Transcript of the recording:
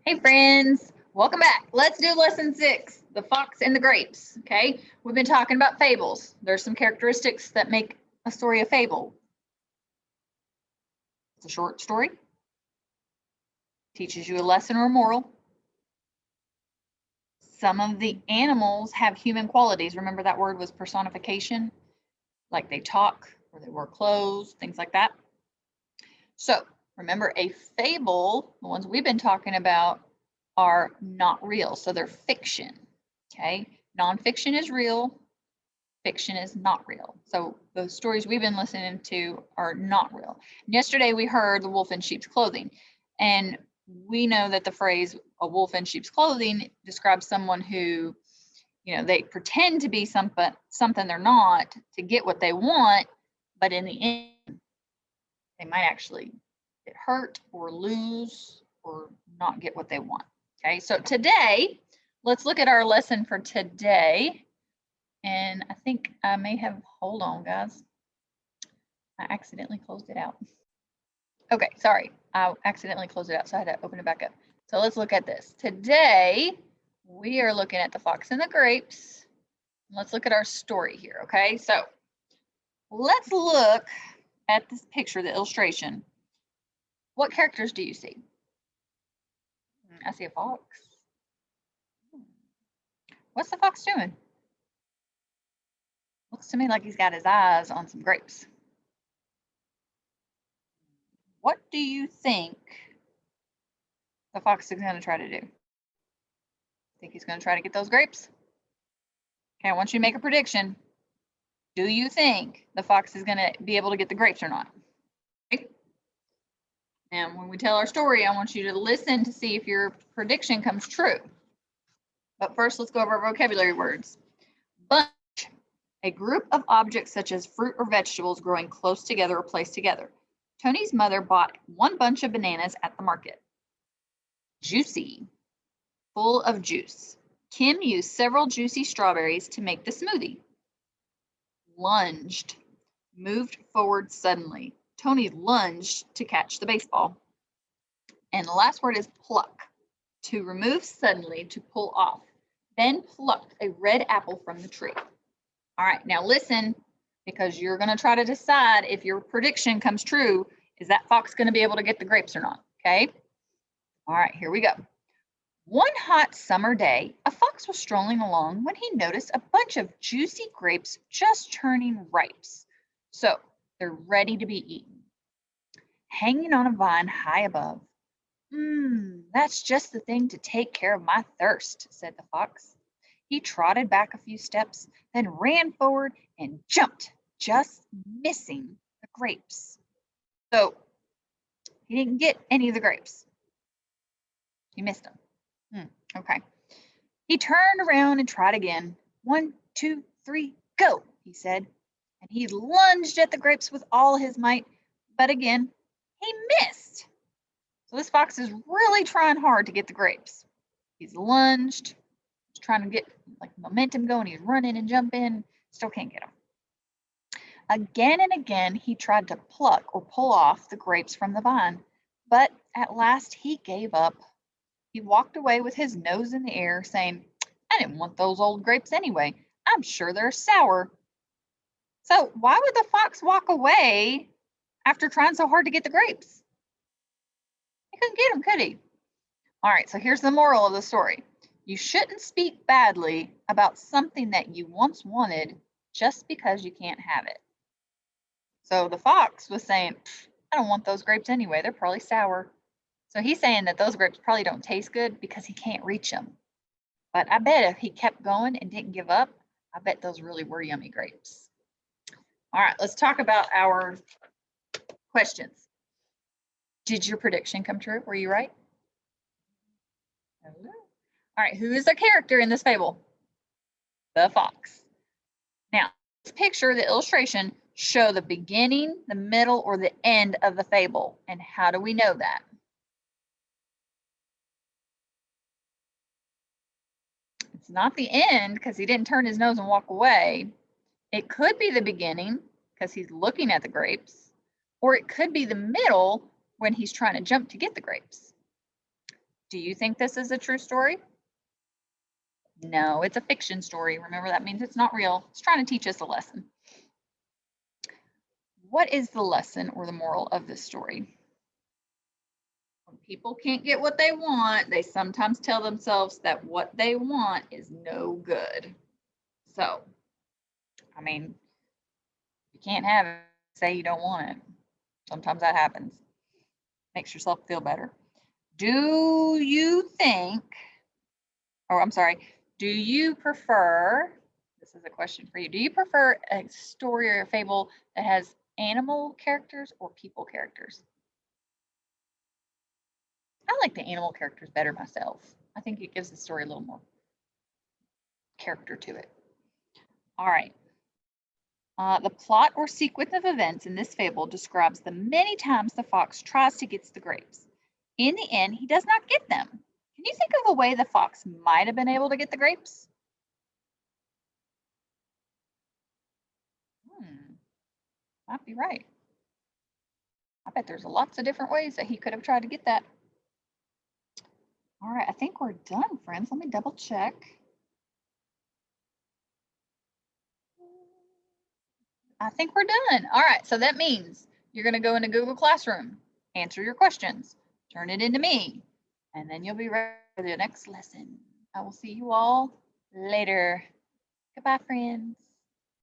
Hey friends, welcome back. Let's do lesson 6, the fox and the grapes. Okay, we've been talking about fables. There's some characteristics that make a story a fable. It's a short story, teaches you a lesson or a moral. Some of the animals have human qualities. Remember that word was personification, like they talk or they wear clothes, things like that. So remember, a fable, the ones we've been talking about, are not real. So they're fiction. Okay, nonfiction is real, fiction is not real. So the stories we've been listening to are not real. Yesterday we heard the wolf in sheep's clothing, and we know that the phrase a wolf in sheep's clothing describes someone who, they pretend to be something they're not to get what they want, but in the end they might actually get hurt or lose or not get what they want. Okay, so today, let's look at our lesson for today. And I think I may have, hold on guys, I accidentally closed it out. Okay, sorry, I accidentally closed it out, so I had to open it back up. So let's look at this. Today, we are looking at the fox and the grapes. Let's look at our story here, okay? So let's look at this picture, the illustration. What characters do you see? I see a fox. What's the fox doing? Looks to me like he's got his eyes on some grapes. What do you think the fox is going to try to do? Think he's going to try to get those grapes? Okay, I want you to make a prediction. Do you think the fox is going to be able to get the grapes or not? Okay. And when we tell our story, I want you to listen to see if your prediction comes true. But first, let's go over our vocabulary words. Bunch, a group of objects such as fruit or vegetables growing close together or placed together. Tony's mother bought one bunch of bananas at the market. Juicy, full of juice. Kim used several juicy strawberries to make the smoothie. Lunged, moved forward suddenly. Tony lunged to catch the baseball. And the last word is pluck, to remove suddenly, to pull off. Then plucked a red apple from the tree. All right, now listen, because you're going to try to decide if your prediction comes true. Is that fox going to be able to get the grapes or not? Okay. All right, here we go. One hot summer day, a fox was strolling along when he noticed a bunch of juicy grapes just turning ripe. So they're ready to be eaten. Hanging on a vine high above. That's just the thing to take care of my thirst, said the fox. He trotted back a few steps, then ran forward and jumped, just missing the grapes. So he didn't get any of the grapes. He missed them. Okay. He turned around and tried again. 1, 2, 3, go, he said. And he lunged at the grapes with all his might, but again, he missed. So this fox is really trying hard to get the grapes. He's lunged, he's trying to get like momentum going. He's running and jumping, still can't get them. Again and again, he tried to pluck or pull off the grapes from the vine, but at last he gave up. He walked away with his nose in the air, saying, I didn't want those old grapes anyway. I'm sure they're sour. So why would the fox walk away after trying so hard to get the grapes? He couldn't get them, could he? All right, so here's the moral of the story. You shouldn't speak badly about something that you once wanted just because you can't have it. So the fox was saying, I don't want those grapes anyway. They're probably sour. So he's saying that those grapes probably don't taste good because he can't reach them. But I bet if he kept going and didn't give up, I bet those really were yummy grapes. All right, let's talk about our questions. Did your prediction come true? Were you right? Hello. All right, who is the character in this fable? The fox. Now, this picture, the illustration, show the beginning, the middle, or the end of the fable. And how do we know that? It's not the end because he didn't turn his nose and walk away. It could be the beginning because he's looking at the grapes, or it could be the middle when he's trying to jump to get the grapes. Do you think this is a true story? No, it's a fiction story. Remember, that means it's not real. It's trying to teach us a lesson. What is the lesson or the moral of this story? When people can't get what they want, they sometimes tell themselves that what they want is no good. So, I mean, you can't have it, say you don't want it. Sometimes that happens. Makes yourself feel better. Do you think, or I'm sorry, do you prefer, this is a question for you, do you prefer a story or a fable that has animal characters or people characters? I like the animal characters better myself. I think it gives the story a little more character to it. All right. The plot or sequence of events in this fable describes the many times the fox tries to get the grapes. In the end, he does not get them. Can you think of a way the fox might have been able to get the grapes? Might be right. I bet there's lots of different ways that he could have tried to get that. All right, I think we're done, friends. Let me double check. I think we're done. All right, so that means you're going to go into Google Classroom, answer your questions, turn it into me, and then you'll be ready for the next lesson. I will see you all later. Goodbye, friends.